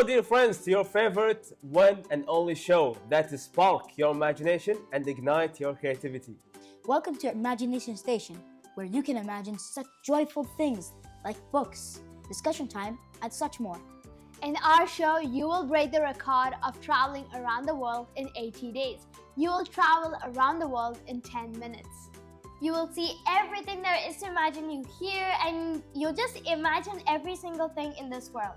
dear friends, to your favorite one and only show that is spark your imagination and ignite your creativity. Welcome to Imagination Station, where you can imagine such joyful things like books, discussion time, and such more. In our show, you will break the record of traveling around the world in 80 days. You will travel around the world in 10 minutes. You will see everything there is to imagine. You hear and you'll just imagine every single thing in this world.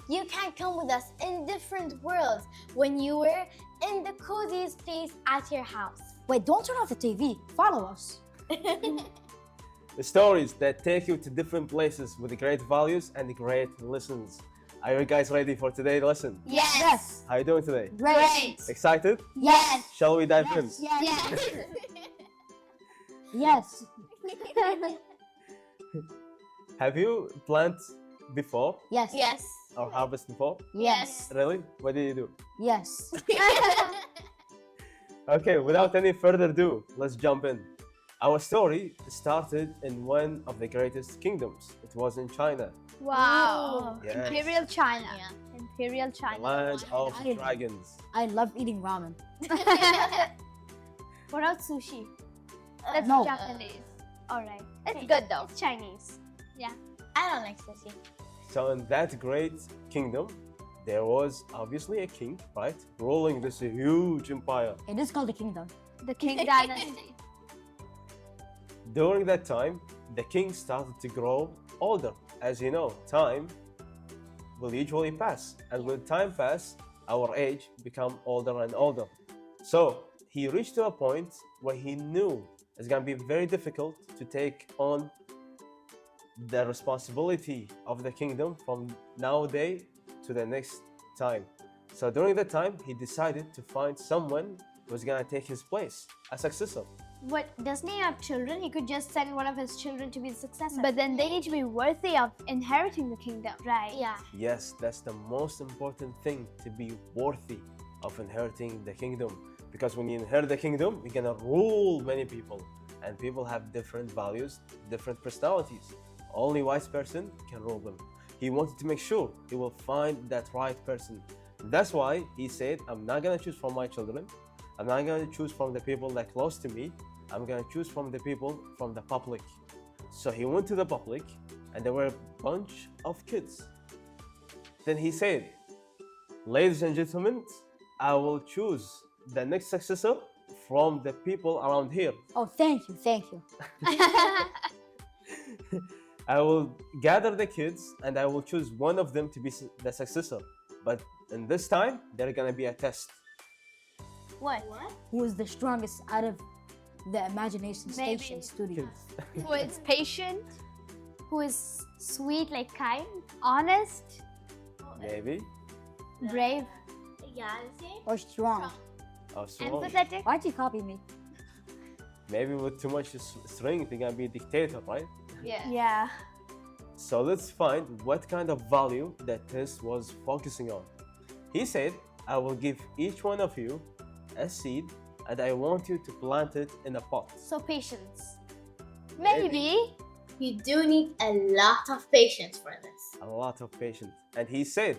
You can come with us in different worlds when you were in the coziest place at your house. Wait, don't turn off the TV. Follow us. The stories that take you to different places with great values and great lessons. Are you guys ready for today's lesson? Yes. How are you doing today? Great. Excited? Yes. Shall we dive in? Yes. Yes. Have you planted before Yes. Yes. or harvest before? Yes. Really? What did you do? Yes. Okay, without any further ado, let's jump in. Our story started in one of the greatest kingdoms. It was in China, Wow. Yes. Imperial China. Yeah. Imperial the China. land of I- dragons. I love eating ramen. What about sushi? That's No. Japanese. Alright. It's Okay. good though. It's Chinese. I don't like sushi. So in that great kingdom, there was obviously a king, right? Ruling this huge empire. It is called a kingdom. The King Dynasty. During that time, the king started to grow older. As you know, time will usually pass. And when time pass, our age become older and older. So he reached to a point where he knew it's going to be very difficult to take on the responsibility of the kingdom from nowadays to the next time. So during that time, he decided to find someone who's going to take his place, a successor. What, doesn't he have children? He could just send one of his children to be the successor. But then they need to be worthy of inheriting the kingdom. right, yeah. Yes, that's the most important thing, to be worthy of inheriting the kingdom. Because when you inherit the kingdom, you're gonna rule many people. And people have different values, different personalities. Only wise person can rule them. He wanted to make sure he will find that right person. That's why he said, I'm not gonna choose from my children. I'm not gonna choose from the people that are close to me. I'm gonna choose from the people from the public. So he went to the public and there were a bunch of kids. Then he said, ladies and gentlemen, I will choose the next successor from the people around here. Oh, thank you, thank you. I will gather the kids and I will choose one of them to be the successor. But in this time, there's gonna be a test. What? Who is the strongest out of the Imagination Maybe. Station studio? Who is patient, Who is sweet, like kind? honest, Maybe. brave, Yeah, the same. Or strong? Or strong. empathetic. Why'd you copy me? Maybe with too much strength, they're gonna be a dictator, right? Yeah. So let's find what kind of value that test was focusing on. He said, I will give each one of you a seed and I want you to plant it in a pot. So patience. Maybe. You do need a lot of patience for this. A lot of patience. And he said,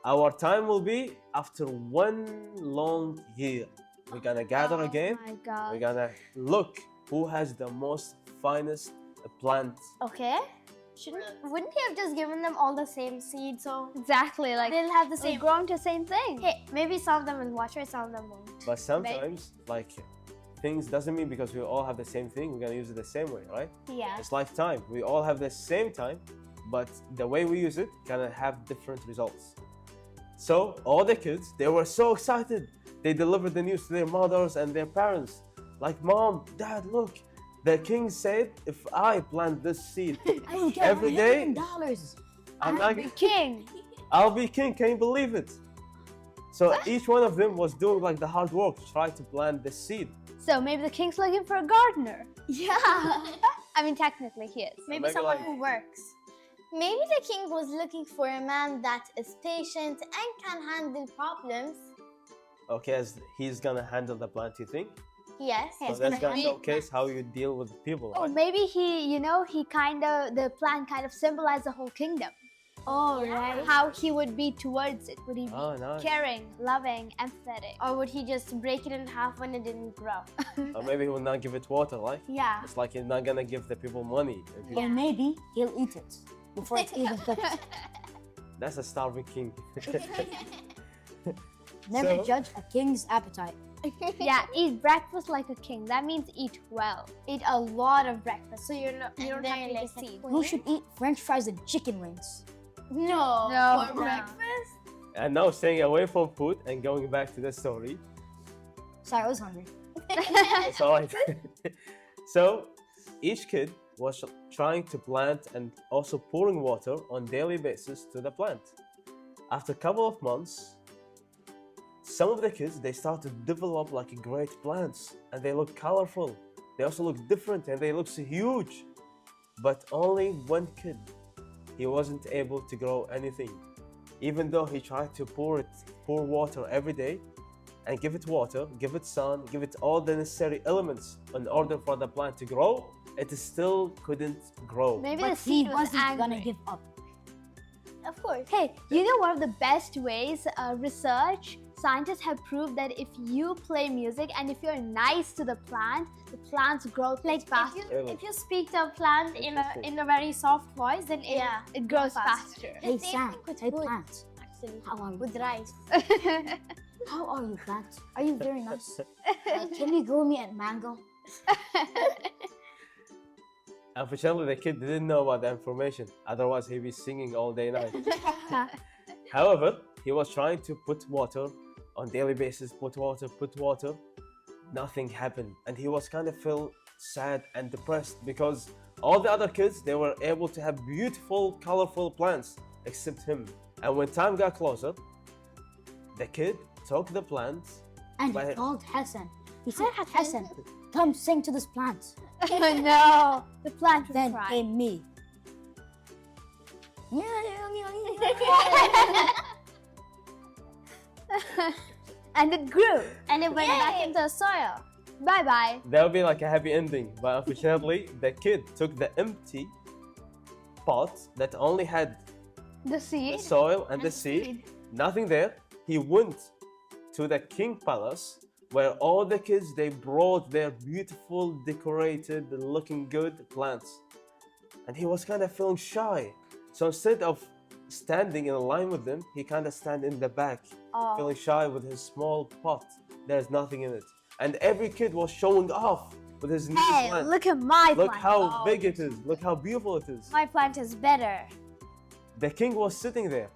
our time will be after 1 long year. We're gonna gather again. Oh my God. We're gonna look who has the most finest plant. Okay. Wouldn't he have just given them all the same seed? So Exactly. Like they'll have the they're same. grown to the same thing. Hey, maybe some of them will watch it, some of them won't. But sometimes, like, things doesn't mean because we all have the same thing, we're gonna use it the same way, right? Yeah. It's like time. We all have the same time, but the way we use it can have different results. So all the kids, they were so excited. They delivered the news to their mothers and their parents. Like, Mom, Dad, look, the king said if I plant this seed I will get every day, $1,000,000. I'm I'll not, be king. I'll be king. Can you believe it? So each one of them was doing like the hard work to try to plant the seed. So maybe the king's looking for a gardener. Yeah. I mean, technically he is. Maybe maybe someone like- who works. Maybe the king was looking for a man that is patient and can handle problems. Okay, as he's gonna handle the plant, you think? Yes. So that's gonna showcase how you deal with people, Oh, right? maybe he kind of, the plan kind of symbolized the whole kingdom. Oh, right. How he would be towards it. Would he be Oh, nice. caring, loving, empathetic? Or would he just break it in half when it didn't grow? Or maybe he will not give it water, like. Yeah. It's like he's not gonna give the people money. If he- Or maybe he'll eat it before it's even cooked. That's a starving king. Never So- judge a king's appetite. Yeah, eat breakfast like a king. That means eat well. Eat a lot of breakfast, so you don't And have then to like just a eat. Who should eat French fries and chicken wings? No. No. For breakfast? And now staying away from food and going back to the story. Sorry, I was hungry. It's all right. So each kid was trying to plant and also pouring water on daily basis to the plant. After a couple of months, some of the kids, they start to develop like great plants and they look colorful. They also look different and they look so huge. But only one kid, he wasn't able to grow anything. Even though he tried to pour water every day and give it water, give it sun, give it all the necessary elements in order for the plant to grow, it still couldn't grow. Maybe But the seed he was wasn't angry. gonna give up. Of course. Hey, you know one of the best ways research scientists have proved that if you play music and if you're nice to the plants grow Like faster. if you speak to a plant in a very soft voice, then It grows faster. Hey same Sam, thing with hey food. plant. Actually, How are you? with rice. How are you, plant? Are you very nice? Can you grow me a mango? Unfortunately, the kid didn't know about the information. Otherwise, he'd be singing all day night. However, he was trying to put water on daily basis, put water. Nothing happened. And he was kind of feel sad and depressed because all the other kids, they were able to have beautiful, colorful plants except him. And when time got closer, the kid took the plants. And But- he called Hassan. He said, Hassan, come sing to this plant. Oh no, the plant was Then crying. came me. And it grew. and it went back into the soil. Bye bye. That would be like a happy ending. But unfortunately, the kid took the empty pot that only had The the seed. soil and the seed, nothing there. He went to the king palace where all the kids, they brought their beautiful, decorated, looking good plants. And he was kind of feeling shy. So instead of standing in a line with them, he kind of stand in the back, Oh. feeling shy with his small pot. There's nothing in it. And every kid was showing off with his new Hey, plant. look at my Look plant. how Oh. big it is. Look how beautiful it is. My plant is better. The king was sitting there,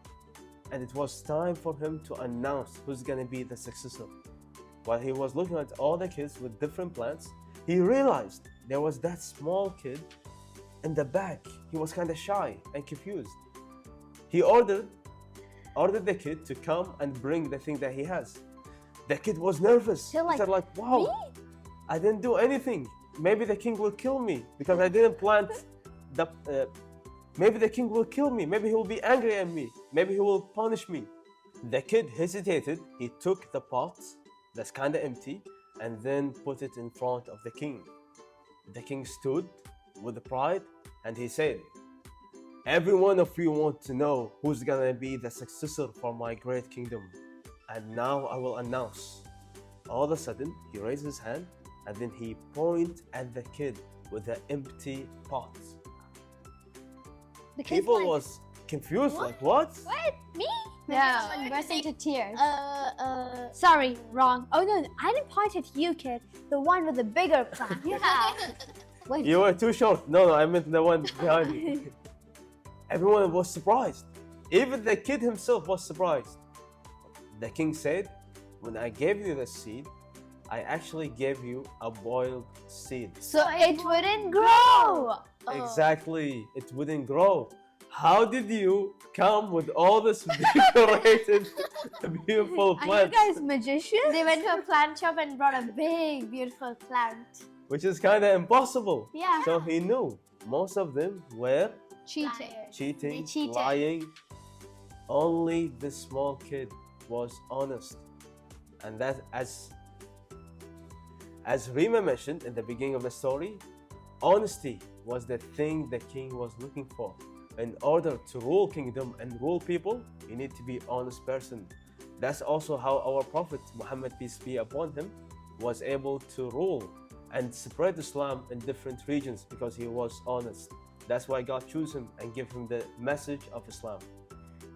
and it was time for him to announce who's gonna be the successor. While he was looking at all the kids with different plants, he realized there was that small kid in the back. He was kind of shy and confused. He ordered the kid to come and bring the thing that he has. The kid was nervous. You're He said like, wow, I didn't do anything. Maybe the king will kill me because I didn't plant the... maybe the king will kill me. Maybe he will be angry at me. Maybe he will punish me. The kid hesitated. He took the pot that's kind of empty and then put it in front of the king. The king stood with pride and he said, every one of you want to know who's gonna be the successor for my great kingdom. And now I will announce. All of a sudden, he raised his hand and then he pointed at the kid with the empty pot. The kid's People like, was confused, like what? what? Me? No. No. Burst into tears. Sorry, wrong. Oh no, I didn't point at you, kid. The one with the bigger plant. Yeah. Wait, You were too short. No, I meant the one behind you. Everyone was surprised. Even the kid himself was surprised. The king said, when I gave you the seed, I actually gave you a boiled seed. So it wouldn't grow. Exactly, it wouldn't grow. How did you come with all this decorated, beautiful Are you plants? guys magicians? They went to a plant shop and brought a big, beautiful plant. Which is kind of impossible. Yeah. So he knew most of them were Cheating. cheating, They cheated. lying. Only the small kid was honest. And that, as Rima mentioned in the beginning of the story, honesty was the thing the king was looking for. in order to rule kingdom and rule people, you need to be honest person. That's also how our Prophet Muhammad, peace be upon him, was able to rule and spread Islam in different regions because he was honest. That's why God chose him and gave him the message of Islam.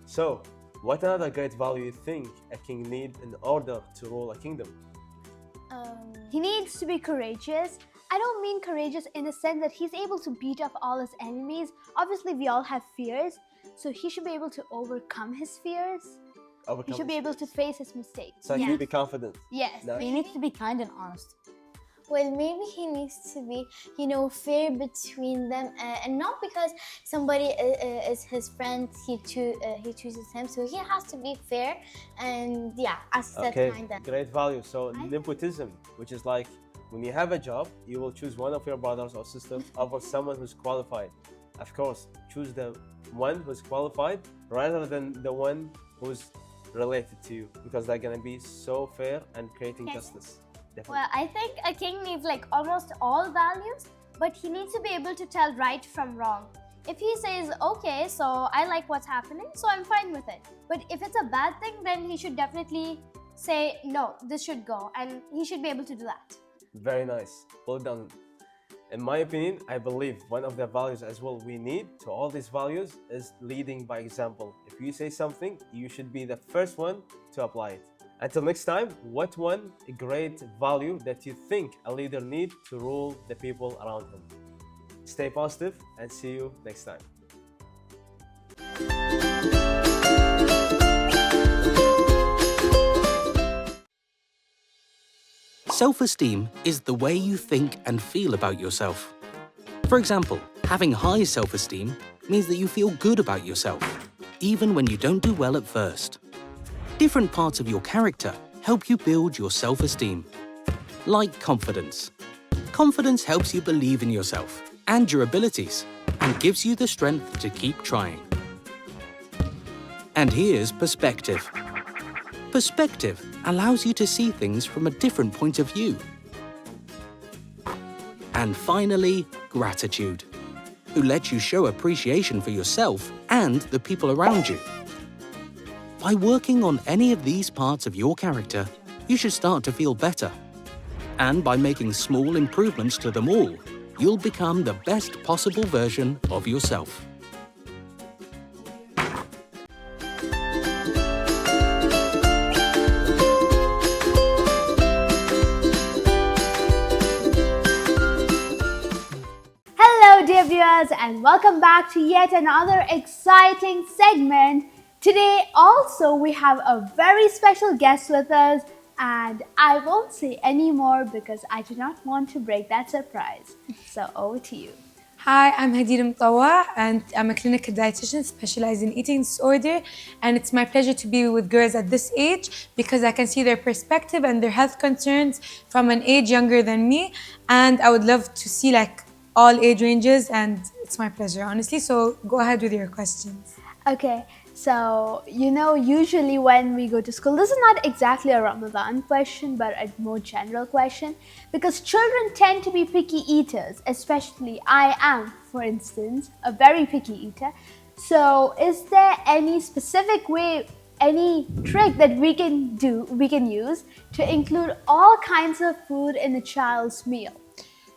So, what another great value you think a king needs in order to rule a kingdom? He needs to be courageous. I don't mean courageous in the sense that he's able to beat up all his enemies. Obviously, we all have fears, so he should be able to overcome his fears. He should be able to face his mistakes. So he should be confident. Yes. No. He needs to be kind and honest. Well, maybe he needs to be, fair between them, and not because somebody is his friend, he chooses him. So he has to be fair, and as I said, kind of. Great value. So nepotism, which is like when you have a job, you will choose one of your brothers or sisters over someone who's qualified. Of course, choose the one who's qualified rather than the one who's related to you, because they're gonna be so fair and creating justice. Definitely. Well, I think a king needs like almost all values, but he needs to be able to tell right from wrong. If he says, okay, so I like what's happening, so I'm fine with it. But if it's a bad thing, then he should definitely say, no, this should go, and he should be able to do that. Very nice. Well done. In my opinion, I believe one of the values as well we need to all these values is leading by example. If you say something, you should be the first one to apply it. Until next time, what one great value that you think a leader needs to rule the people around him? Stay positive and see you next time. Self-esteem is the way you think and feel about yourself. For example, having high self-esteem means that you feel good about yourself, even when you don't do well at first. Different parts of your character help you build your self-esteem. Like confidence. Confidence helps you believe in yourself and your abilities and gives you the strength to keep trying. And here's perspective. Perspective allows you to see things from a different point of view. And finally, gratitude, who lets you show appreciation for yourself and the people around you. By working on any of these parts of your character, you should start to feel better. And by making small improvements to them all, you'll become the best possible version of yourself. Hello, dear viewers, and welcome back to yet another exciting segment. Today also we have a very special guest with us, and I won't say any more because I do not want to break that surprise. So over to you. Hi, I'm Hadid Mtawa, and I'm a clinical dietitian specialized in eating disorder, and it's my pleasure to be with girls at this age because I can see their perspective and their health concerns from an age younger than me, and I would love to see like all age ranges, and it's my pleasure, honestly. So go ahead with your questions. Okay, so usually when we go to school, this is not exactly a Ramadan question, but a more general question, because children tend to be picky eaters, especially I am, for instance, a very picky eater. So is there any specific way, any trick that we can use to include all kinds of food in a child's meal?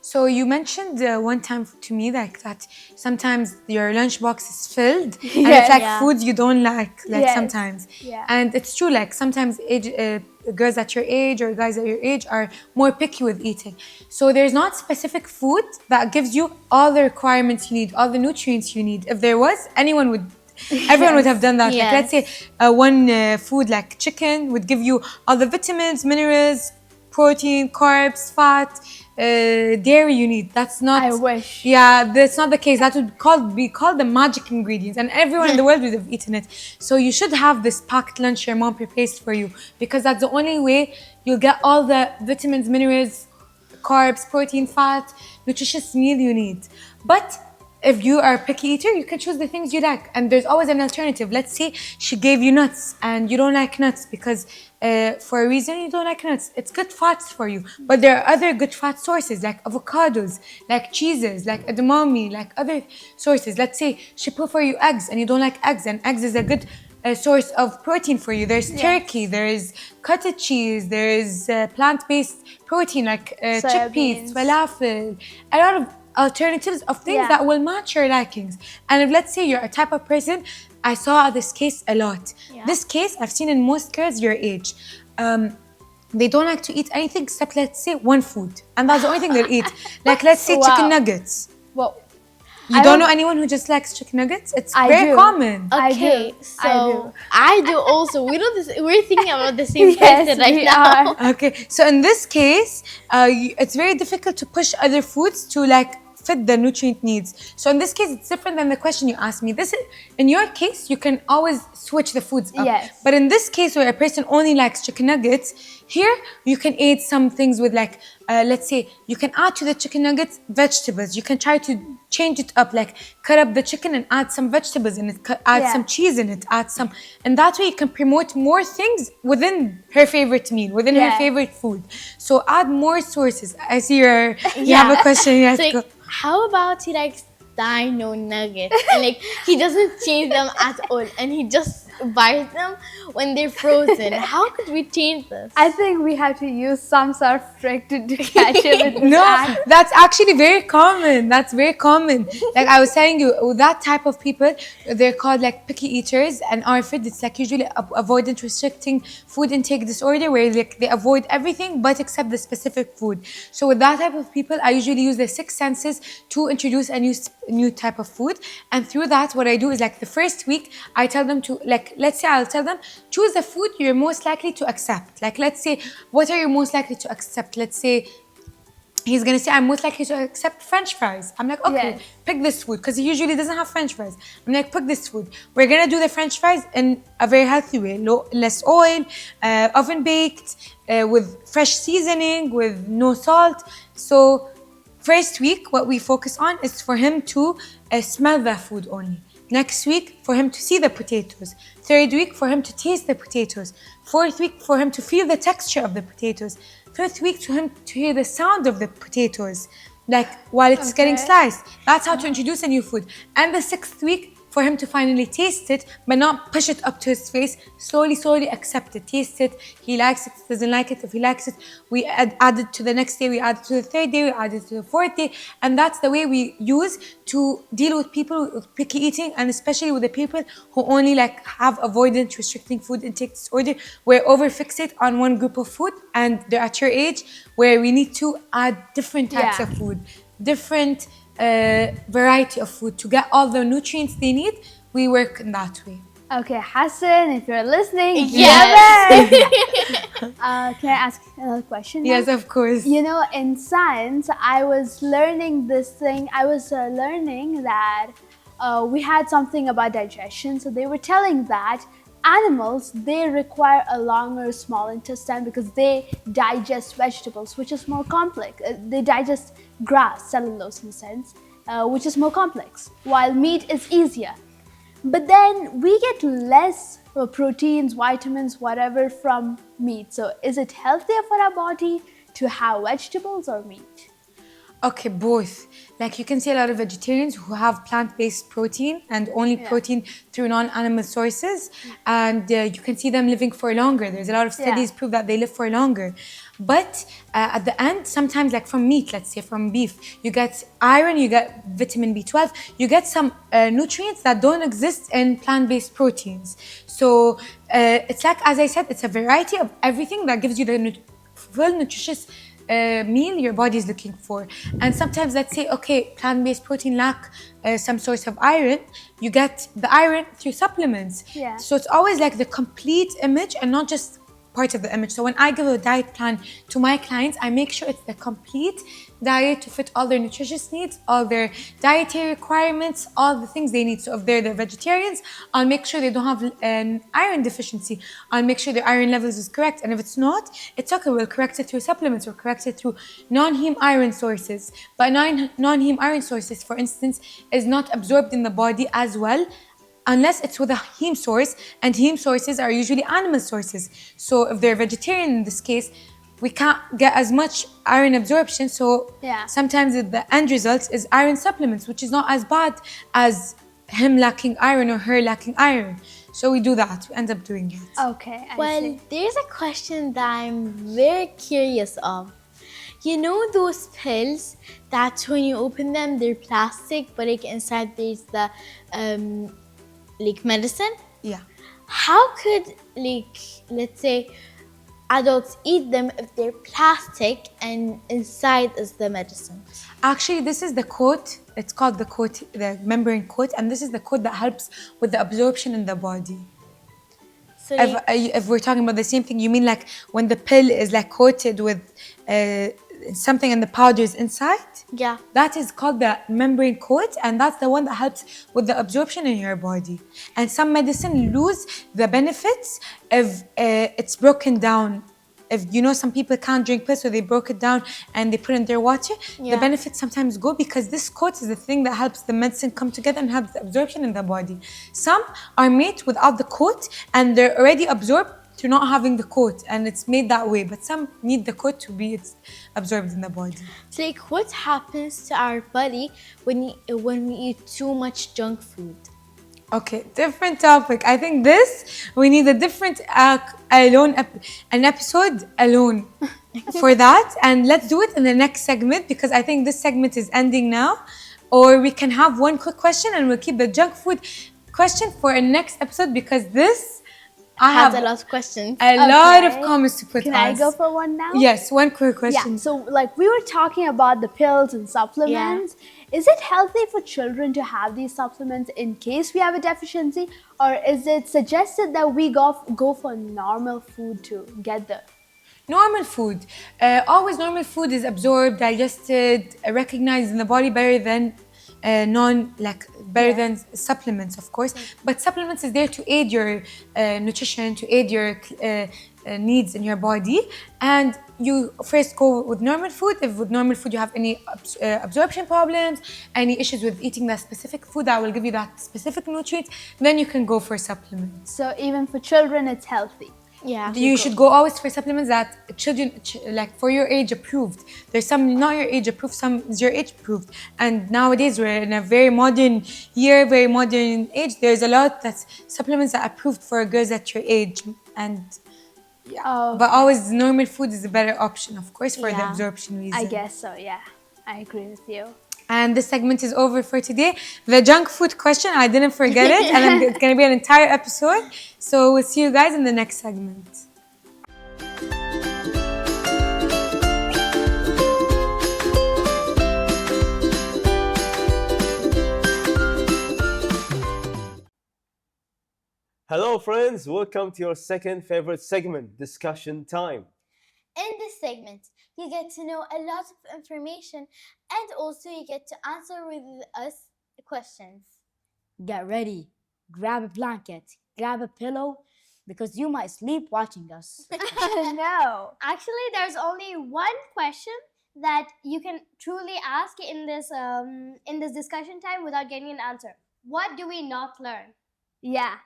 So you mentioned one time to me like that sometimes your lunchbox is filled and it's like foods you don't like sometimes. Yeah. And it's true, like sometimes girls at your age or guys at your age are more picky with eating. So there's not specific food that gives you all the requirements you need, all the nutrients you need. If there was, everyone would have done that. Yes. Like let's say one food like chicken would give you all the vitamins, minerals, protein, carbs, fat, dairy you need. That's not. I wish. Yeah, that's not the case. That would be called the magic ingredients, and everyone in the world would have eaten it. So you should have this packed lunch your mom prepares for you, because that's the only way you'll get all the vitamins, minerals, carbs, protein, fat, nutritious meal you need. But if you are a picky eater, you can choose the things you like, and there's always an alternative. Let's say she gave you nuts and you don't like nuts because for a reason you don't like nuts. It's good fats for you, but there are other good fat sources like avocados, like cheeses, like edamame, like other sources. Let's say she put for you eggs and you don't like eggs, and eggs is a good source of protein for you. There's turkey, there is cottage cheese, there is plant-based protein like chickpeas, falafel, a lot of alternatives of things that will match your likings. And if let's say you're a type of person, I saw this case a lot. This case I've seen in most girls your age. They don't like to eat anything except, let's say, one food, and that's the only thing they'll eat. Like, let's say chicken nuggets. Well, you don't know anyone who just likes chicken nuggets? It's very common. Okay, so I do also. We do this. We're thinking about the same person right now. Okay, so in this case, it's very difficult to push other foods to like fit the nutrient needs. So in this case, it's different than the question you asked me. This is, in your case, you can always switch the foods up. Yes. But in this case, where a person only likes chicken nuggets, here you can add some things with like, let's say, you can add to the chicken nuggets vegetables. You can try to change it up, like cut up the chicken and add some vegetables in it, add some cheese in it, add some, and that way you can promote more things within her favorite meal, within her favorite food. So add more sources. I see you have a question. Yes, so, like, how about he likes dino nuggets and like he doesn't change them at all and he just buys them when they're frozen? How could we change this? I think we have to use some sort of trick to catch it with this act. That's actually very common. That's very common. Like I was telling you, that type of people, they're called like picky eaters, and ARFID, it's like usually avoidant restricting food intake disorder, where like they avoid everything but except the specific food. So with that type of people, I usually use the 6 senses to introduce a new type of food. And through that, what I do is like the first week, I tell them to like, let's say I'll tell them, choose the food you're most likely to accept. Like, let's say, what are you most likely to accept? Let's say he's gonna say, I'm most likely to accept French fries. I'm like, okay, pick this food, because he usually doesn't have French fries. I'm like, pick this food. We're gonna do the French fries in a very healthy way, less oil, oven baked, with fresh seasoning, with no salt. So first week, what we focus on is for him to smell the food only. Next week, for him to see the potatoes. Third week, for him to taste the potatoes. Fourth week, for him to feel the texture of the potatoes. Fifth week, to him to hear the sound of the potatoes, like while it's getting sliced. That's how to introduce a new food. And the 6th week, for him to finally taste it, but not push it up to his face. Slowly accept it, taste it. He likes it, doesn't like it. If he likes it, we add it to the next day, we add it to the 3rd day, we add it to the 4th day. And that's the way we use to deal with people with picky eating, and especially with the people who only like have avoidant restricting food intake disorder, where overfixate on one group of food, and they're at your age where we need to add different types of food, different variety of food to get all the nutrients they need. We work in that way. Okay, Hassan, if you're listening, can I ask another question now? Yes, of course. You know, in science, I was learning this thing. I was learning that we had something about digestion. So they were telling that animals, they require a longer small intestine because they digest vegetables, which is more complex. They digest grass, cellulose in a sense, which is more complex, while meat is easier. But then we get less proteins, vitamins, whatever from meat. So is it healthier for our body to have vegetables or meat? Okay, both. Like you can see a lot of vegetarians who have plant-based protein and only protein through non-animal sources, and you can see them living for longer. There's a lot of studies prove that they live for longer. But at the end, sometimes like from meat, let's say from beef, you get iron, you get vitamin B12, you get some nutrients that don't exist in plant-based proteins. So it's like, as I said, it's a variety of everything that gives you the full nutritious meal your body is looking for. And sometimes, let's say, okay, plant-based protein lack some source of iron, you get the iron through supplements. So it's always like the complete image and not just part of the image. So when I give a diet plan to my clients, I make sure it's the complete diet to fit all their nutritious needs, all their dietary requirements, all the things they need. So if they're vegetarians, I'll make sure they don't have an iron deficiency. I'll make sure their iron levels is correct. And if it's not, it's okay. We'll correct it through supplements or correct it through non-heme iron sources. But non-heme iron sources, for instance, is not absorbed in the body as well unless it's with a heme source, and heme sources are usually animal sources. So if they're vegetarian in this case, we can't get as much iron absorption. So sometimes the end result is iron supplements, which is not as bad as him lacking iron or her lacking iron. So we do that, we end up doing it. Okay, I Well, see. there's a question that I'm very curious of. You know those pills that when you open them, they're plastic, but like inside there's the like medicine? Yeah. How could, like, let's say, adults eat them if they're plastic and inside is the medicine? Actually, this is the coat. It's called the coat, the membrane coat, and this is the coat that helps with the absorption in the body. So If we're talking about the same thing, you mean like when the pill is like coated with something and the powder is inside? yeah. That is called the membrane coat, and that's the one that helps with the absorption in your body. And some medicine lose the benefits if it's broken down. If you know, some people can't drink pills, so they broke it down and they put it in their water. The Yeah. benefits sometimes go because this coat is the thing that helps the medicine come together and helps the absorption in the body. Some are made without the coat and they're already absorbed through not having the coat, and it's made that way. But some need the coat to be absorbed in the body. So like what happens to our body when we eat too much junk food? Okay, different topic. I think we need a different an episode alone for that, and let's do it in the next segment because I think this segment is ending now. Or we can have one quick question and we'll keep the junk food question for a next episode because this I Has have a lot of questions. a lot of Okay. comments to put Can on. I go for one now? Yes, one quick question. Yeah, so like we were talking about the pills and supplements. Is it healthy for children to have these supplements in case we have a deficiency, or is it suggested that we go for normal food to get the Normal food. Always normal food is absorbed, digested, recognized in the body better than than supplements, of course. But supplements is there to aid your nutrition, to aid your needs in your body. And you first go with normal food. If with normal food you have any absorption problems, any issues with eating that specific food that will give you that specific nutrient, then you can go for supplements. so even for children it's healthy? Yeah. You should go always for supplements that children, like for your age approved. There's some not your age approved, some is your age approved. And nowadays we're in a very modern year, very modern age. There's a lot that's supplements that are approved for girls at your age. And but always normal food is a better option, of course, for the absorption reason. I guess so, yeah. I agree with you. And this segment is over for today. The junk food question, I didn't forget it, and it's going to be an entire episode. So we'll see you guys in the next segment. Hello, friends. Welcome to your second favorite segment, discussion time. In this segment, you get to know a lot of information and also you get to answer with us questions. Get ready, grab a blanket, grab a pillow, because you might sleep watching us. No. Actually, there's only one question that you can truly ask in this discussion time without getting an answer. What do we not learn? Yeah.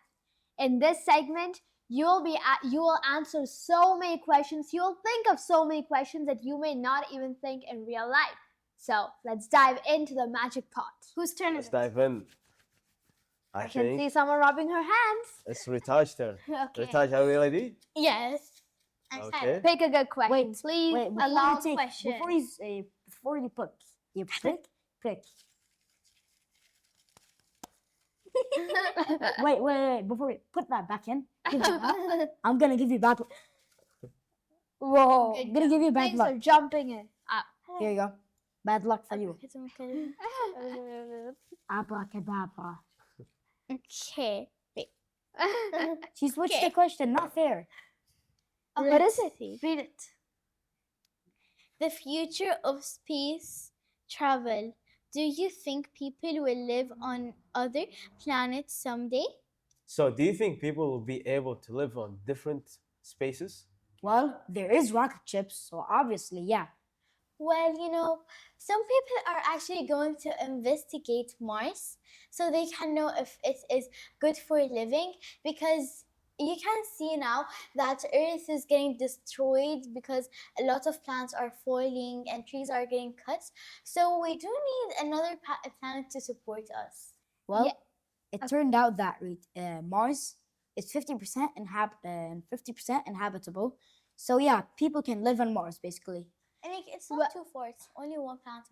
In this segment, you will answer so many questions. You'll think of so many questions that you may not even think in real life. So let's dive into the magic pot. Whose turn Let's is it? dive in. I I can see think someone rubbing her hands. it's Retage's turn. Okay. Retage, are you ready? Yes. Okay. Pick a good question, Wait, please. Wait, a long question. Before you pick, pick. Wait, before you put that back in, I'm gonna give you bad luck. Whoa. I'm gonna give you bad Things luck. are jumping in. Here you go. Bad luck for you. Abracadabra. Okay. Wait. She switched Okay. the question, not fair. What is it? Read it. The future of space travel. Do you think people will live on other planets someday? So, do you think people will be able to live on different spaces? Well, there is rocket ships, so obviously, yeah. Well, some people are actually going to investigate Mars so they can know if it is good for living, because you can see now that Earth is getting destroyed because a lot of plants are falling and trees are getting cut. So we do need another planet to support us. Well, Yeah. it turned out that Mars is 50% and 50% inhabitable. So yeah, people can live on Mars basically. And it's not too far, it's only one planet.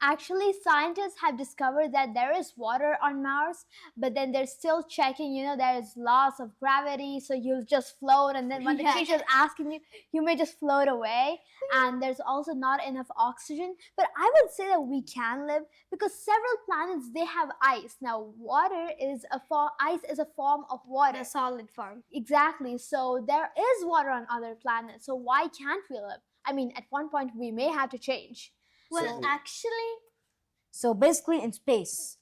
Actually, scientists have discovered that there is water on Mars, but then they're still checking, there is loss of gravity, so you'll just float, and then when the teacher's asking you, you may just float away, and there's also not enough oxygen. But I would say that we can live, because several planets, they have ice. Now, ice is a form of water. The solid form. Exactly, so there is water on other planets, so why can't we live? I mean, at one point, we may have to change. Well, actually, So basically, in space,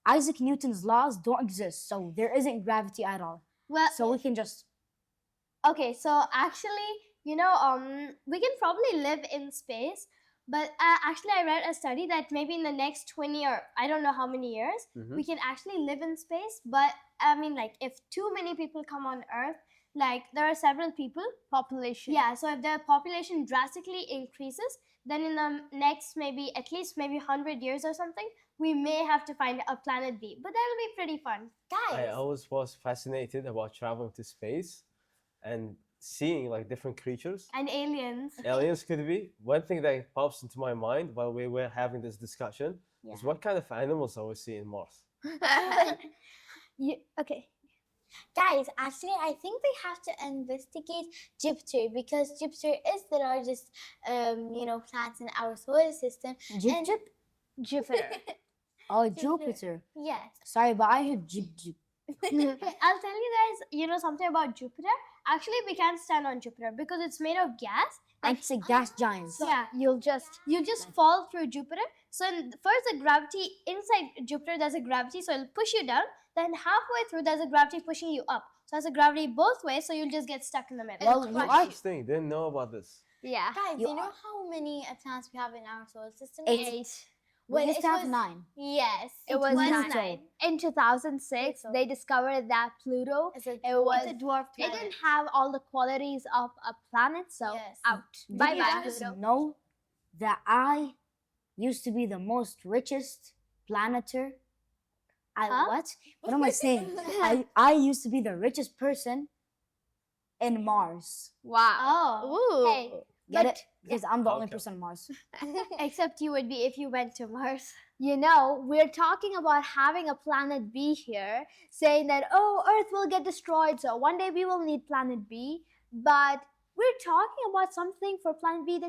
Isaac Newton's laws don't exist, so there isn't gravity at all. well, So we can just okay, so actually, we can probably live in space, but actually, I read a study that maybe in the next 20 or I don't know how many years, we can actually live in space. But I mean, like, if too many people come on Earth, like there are several people, Population. yeah, so if the population drastically increases, then in the next at least 100 years or something, we may have to find a planet B. But that'll be pretty fun. I Guys, always was fascinated about traveling to space and seeing like different creatures. and aliens. Aliens could be. One thing that pops into my mind while we were having this discussion is what kind of animals are we seeing in Mars? Okay. Guys, actually, I think we have to investigate Jupiter, because Jupiter is the largest, planet in our solar system. And Jupiter. oh Jupiter. yes, Sorry, but I heard Jip. I'll tell you guys, something about Jupiter. Actually, we can't stand on Jupiter because it's made of gas. And it's a gas giant. Yeah, You'll just you just fall through Jupiter. So first the gravity inside Jupiter, there's a gravity, so it'll push you down. Then halfway through, there's a gravity pushing you up. So there's a gravity both ways, so you'll just get stuck in the middle. Well, you are Interesting. Didn't know about this. yeah. Guys, You you know are- how many planets we have in our solar system? 8. We Well, used it to have was- 9. Yes, It was Pluto. 9. In 2006, So- they discovered that Pluto, It's a it was dwarf it planet. didn't have all the qualities of a planet, so Yes. out. Did Bye you bye, guys Pluto. know that I used to be the most richest planeter? Huh? What am I saying? I used to be the richest person in Mars. Wow. Oh, Ooh. hey, Get But- it? Because I'm the only Okay. person on Mars. except you would be if you went to Mars. We're talking about having a planet B here, saying that, oh, Earth will get destroyed, so one day we will need planet B. But we're talking about something for planet B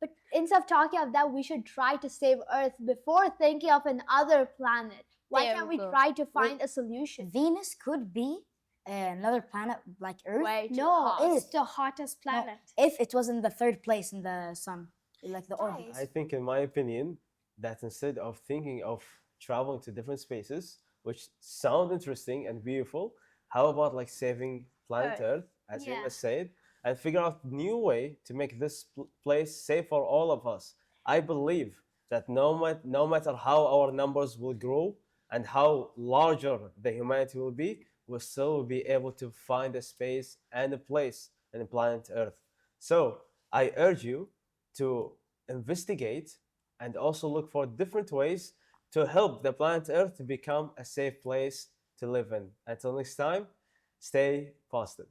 but instead of talking about that, we should try to save Earth before thinking of another planet. Why There can't we we go. try to find a solution? Venus could be another planet like Earth. Way too No, hot. it's the hottest planet. If it was in the 3rd place in the sun, like the orbit. I think, in my opinion, that instead of thinking of traveling to different spaces, which sound interesting and beautiful, how about like saving planet Earth, as Yeah. Rima said, and figure out new way to make this place safe for all of us? I believe that no matter how our numbers will grow and how larger the humanity will be, we'll still be able to find a space and a place in planet Earth. So I urge you to investigate and also look for different ways to help the planet Earth to become a safe place to live in. Until next time, stay positive.